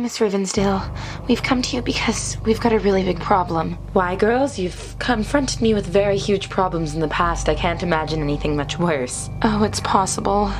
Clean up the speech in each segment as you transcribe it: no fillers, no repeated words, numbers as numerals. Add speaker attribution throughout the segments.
Speaker 1: Miss Ravensdale. We've come to you because we've got a really big problem.
Speaker 2: Why, girls? You've confronted me with very huge problems in the past. I can't imagine anything much worse.
Speaker 1: Oh, it's possible.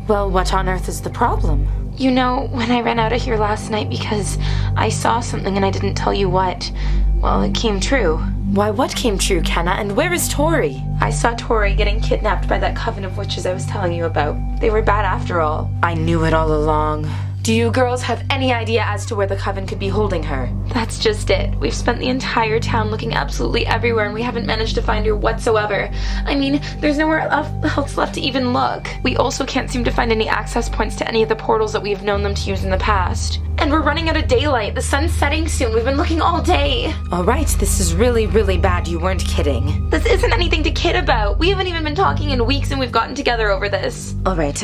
Speaker 2: Well, what on earth is the problem?
Speaker 1: You know, when I ran out of here last night because I saw something and I didn't tell you what, well, it came true.
Speaker 2: Why, what came true, Kenna? And where is Tori?
Speaker 1: I saw Tori getting kidnapped by that coven of witches I was telling you about. They were bad after all.
Speaker 2: I knew it all along. Do you girls have any idea as to where the coven could be holding her?
Speaker 1: That's just it. We've spent the entire town looking absolutely everywhere and we haven't managed to find her whatsoever. I mean, there's nowhere else left to even look. We also can't seem to find any access points to any of the portals that we've known them to use in the past. And we're running out of daylight. The sun's setting soon. We've been looking all day.
Speaker 2: All right, this is really, really bad. You weren't kidding.
Speaker 1: This isn't anything to kid about. We haven't even been talking in weeks and we've gotten together over this.
Speaker 2: All right,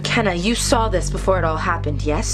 Speaker 2: Kenna, you saw this before it all happened, yes?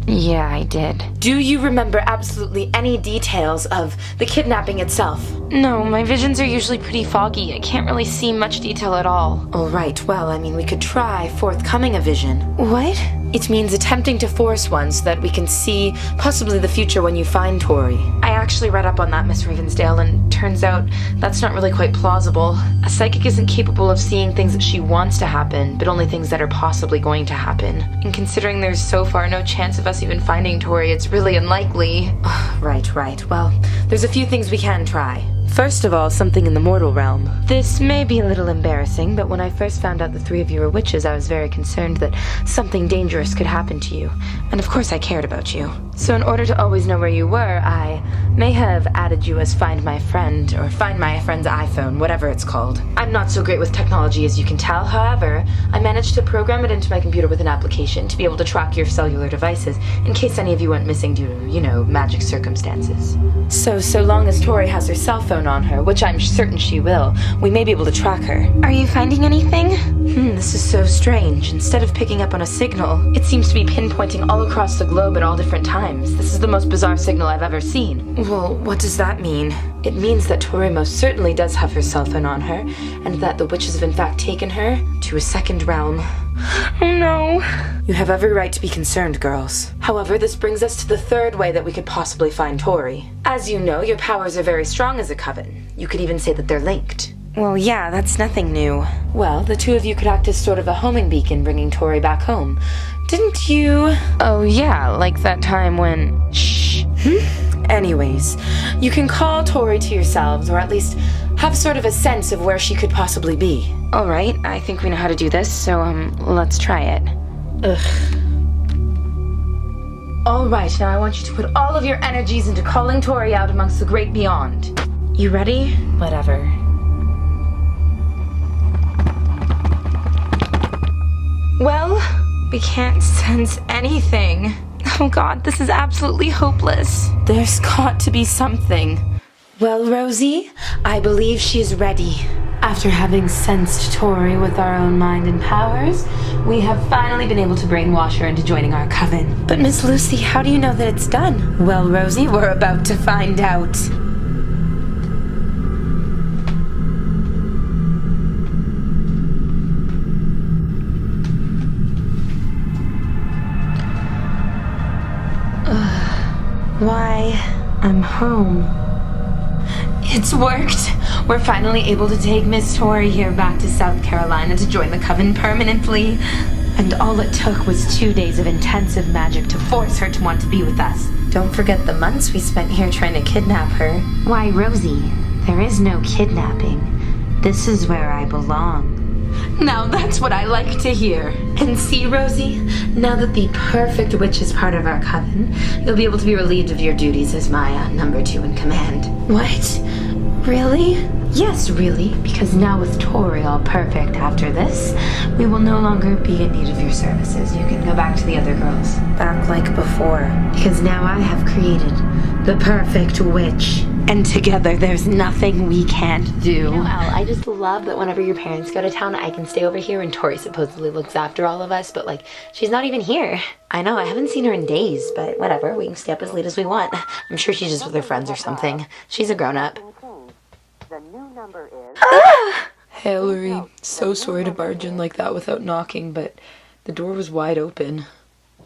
Speaker 1: Yeah, I did.
Speaker 2: Do you remember absolutely any details of the kidnapping itself?
Speaker 1: No, my visions are usually pretty foggy. I can't really see much detail at all.
Speaker 2: All right, well, I mean, we could try forthcoming a vision.
Speaker 1: What?
Speaker 2: It means attempting to force one so that we can see possibly the future when you find Tori.
Speaker 1: I actually read up on that, Miss Ravensdale, and turns out that's not really quite plausible. A psychic isn't capable of seeing things that she wants to happen, but only things that are possibly going to happen. And considering there's so far no chance of us even finding Tori, it's really unlikely.
Speaker 2: Right. Well, there's a few things we can try. First of all, something in the mortal realm. This may be a little embarrassing, but when I first found out the three of you were witches, I was very concerned that something dangerous could happen to you. And of course I cared about you. So in order to always know where you were, I may have added you as Find My Friend, or Find My Friend's iPhone, whatever it's called. I'm not so great with technology as you can tell, however, I managed to program it into my computer with an application to be able to track your cellular devices in case any of you went missing due to, magic circumstances. So long as Tori has her cell phone on her, which I'm certain she will, we may be able to track her.
Speaker 1: Are you finding anything?
Speaker 2: This is so strange. Instead of picking up on a signal, it seems to be pinpointing all across the globe at all different times. This is the most bizarre signal I've ever seen. Well, what does that mean? It means that Tori most certainly does have her cell phone on her, and that the witches have in fact taken her to a second realm.
Speaker 1: Oh no.
Speaker 2: You have every right to be concerned, girls. However, this brings us to the third way that we could possibly find Tori. As you know, your powers are very strong as a coven. You could even say that they're linked.
Speaker 1: Well, yeah, that's nothing new.
Speaker 2: Well, the two of you could act as sort of a homing beacon bringing Tori back home. Didn't you?
Speaker 1: Oh, yeah, like that time when...
Speaker 2: Shh. Anyways, you can call Tori to yourselves, or at least have sort of a sense of where she could possibly be.
Speaker 1: All right, I think we know how to do this, so, let's try it.
Speaker 2: All right, now I want you to put all of your energies into calling Tori out amongst the great beyond. You ready? Whatever.
Speaker 1: Well, we can't sense anything. Oh god, this is absolutely hopeless.
Speaker 2: There's got to be something. Well, Rosie, I believe she's ready. After having sensed Tori with our own mind and powers, we have finally been able to brainwash her into joining our coven. But Miss Lucy, how do you know that it's done? Well, Rosie, we're about to find out. Why, I'm home. It's worked! We're finally able to take Miss Tori here back to South Carolina to join the Coven permanently. And all it took was 2 days of intensive magic to force her to want to be with us. Don't forget the months we spent here trying to kidnap her.
Speaker 3: Why, Rosie, there is no kidnapping. This is where I belong.
Speaker 2: Now that's what I like to hear. And see, Rosie, now that the perfect witch is part of our coven, you'll be able to be relieved of your duties as my number 2 in command.
Speaker 1: What? Really?
Speaker 2: Yes, really, because now with Tori all perfect after this, we will no longer be in need of your services. You can go back to the other girls. Back like before. Because now I have created the perfect witch. And together there's nothing we can't do.
Speaker 3: You know, Al, I just love that whenever your parents go to town, I can stay over here and Tori supposedly looks after all of us, but she's not even here. I know, I haven't seen her in days, but whatever, we can stay up as late as we want. I'm sure she's just with her friends or something. She's a grown-up.
Speaker 4: The new number is...
Speaker 2: Hey, Ellery. So sorry to barge in like that without knocking, but the door was wide open.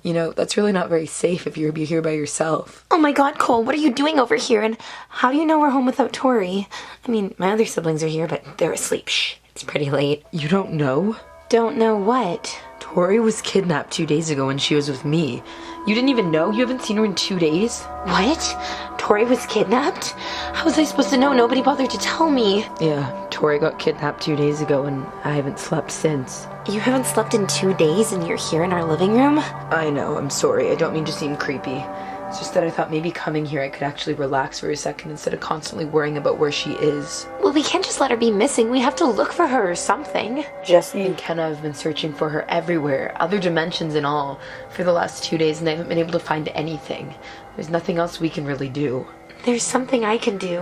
Speaker 2: You know, that's really not very safe if you're here by yourself.
Speaker 3: Oh my god, Cole, what are you doing over here? And how do you know we're home without Tori? I mean, my other siblings are here, but they're asleep. Shh, it's pretty late.
Speaker 2: You don't know?
Speaker 3: Don't know what?
Speaker 2: Tori was kidnapped 2 days ago and she was with me. You didn't even know? You haven't seen her in 2 days?
Speaker 3: What? Tori was kidnapped? How was I supposed to know? Nobody bothered to tell me.
Speaker 2: Yeah, Tori got kidnapped 2 days ago and I haven't slept since.
Speaker 3: You haven't slept in 2 days and you're here in our living room?
Speaker 2: I know, I'm sorry. I don't mean to seem creepy. It's just that I thought maybe coming here I could actually relax for a second instead of constantly worrying about where she is.
Speaker 3: Well, we can't just let her be missing. We have to look for her or something.
Speaker 2: Jessie and Kenna have been searching for her everywhere, other dimensions and all, for the last 2 days, and they haven't been able to find anything. There's nothing else we can really do.
Speaker 3: There's something I can do.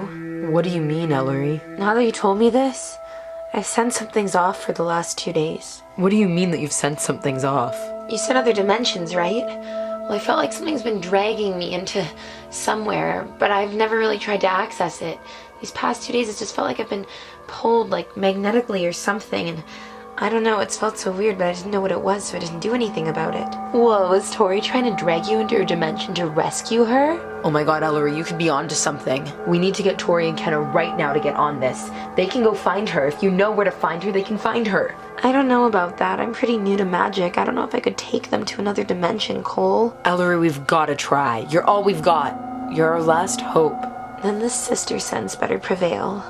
Speaker 2: What do you mean, Ellery?
Speaker 3: Now that you told me this, I've sent some things off for the last 2 days.
Speaker 2: What do you mean that you've sent some things off?
Speaker 3: You said other dimensions, right? Well, I felt like something's been dragging me into somewhere, but I've never really tried to access it. These past 2 days, it just felt like I've been pulled, like, magnetically or something, and I don't know, it's felt so weird, but I didn't know what it was, so I didn't do anything about it. Whoa, is Tori trying to drag you into her dimension to rescue her?
Speaker 2: Oh my god, Ellery, you could be onto something. We need to get Tori and Kenna right now to get on this. They can go find her. If you know where to find her, they can find her.
Speaker 3: I don't know about that. I'm pretty new to magic. I don't know if I could take them to another dimension, Cole.
Speaker 2: Ellery, we've gotta try. You're all we've got. You're our last hope.
Speaker 3: Then the sister sense better prevail.